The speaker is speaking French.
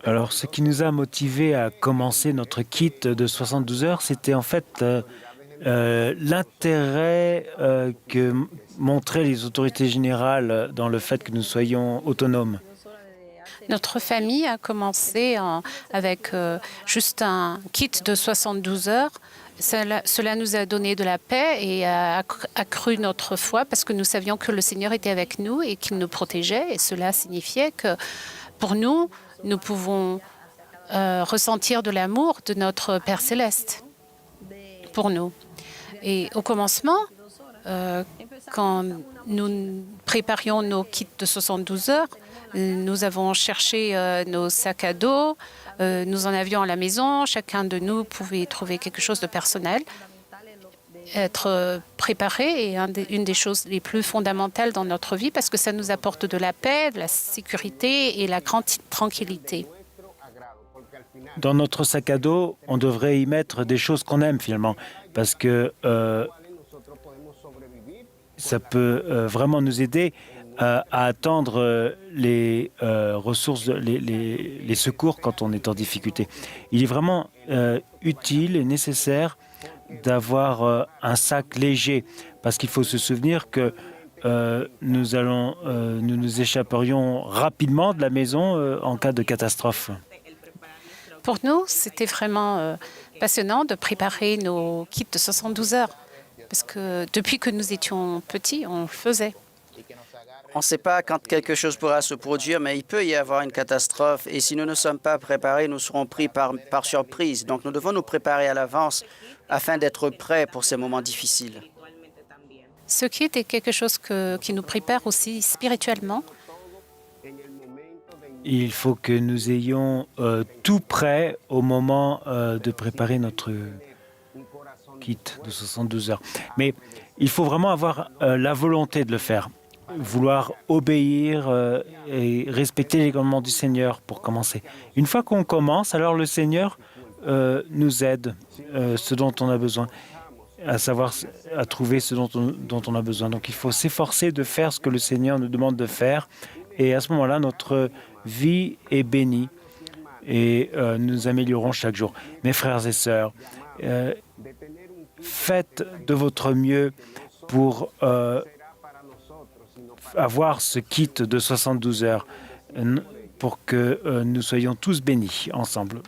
Alors, ce qui nous a motivés à commencer notre kit de 72 heures, c'était en fait l'intérêt que montraient les autorités générales dans le fait que nous soyons autonomes. Notre famille a commencé avec juste un kit de 72 heures. Cela nous a donné de la paix et a accru notre foi parce que nous savions que le Seigneur était avec nous et qu'il nous protégeait. Et cela signifiait que pour nous, nous pouvons ressentir de l'amour de notre Père céleste pour nous. Et au commencement, quand nous préparions nos kits de 72 heures, nous avons cherché nos sacs à dos. Nous en avions à la maison. Chacun de nous pouvait trouver quelque chose de personnel. Être préparé est une des choses les plus fondamentales dans notre vie parce que ça nous apporte de la paix, de la sécurité et la grande tranquillité. Dans notre sac à dos, on devrait y mettre des choses qu'on aime finalement, parce que ça peut vraiment nous aider à attendre les ressources, les secours quand on est en difficulté. Il est vraiment utile et nécessaire d'avoir un sac léger, parce qu'il faut se souvenir que nous nous échapperions rapidement de la maison en cas de catastrophe. Pour nous, c'était vraiment passionnant de préparer nos kits de 72 heures parce que depuis que nous étions petits, on le faisait. On ne sait pas quand quelque chose pourra se produire, mais il peut y avoir une catastrophe. Et si nous ne sommes pas préparés, nous serons pris par surprise. Donc, nous devons nous préparer à l'avance afin d'être prêts pour ces moments difficiles. Ce kit est quelque chose qui nous prépare aussi spirituellement. Il faut que nous ayons tout prêt au moment de préparer notre kit de 72 heures. Mais il faut vraiment avoir la volonté de le faire, vouloir obéir et respecter les commandements du Seigneur pour commencer. Une fois qu'on commence, alors le Seigneur nous aide ce dont on a besoin, à savoir à trouver ce dont on a besoin. Donc il faut s'efforcer de faire ce que le Seigneur nous demande de faire. Et à ce moment-là, notre vie est bénie et nous améliorons chaque jour. Mes frères et sœurs, faites de votre mieux pour avoir ce kit de 72 heures pour que nous soyons tous bénis ensemble.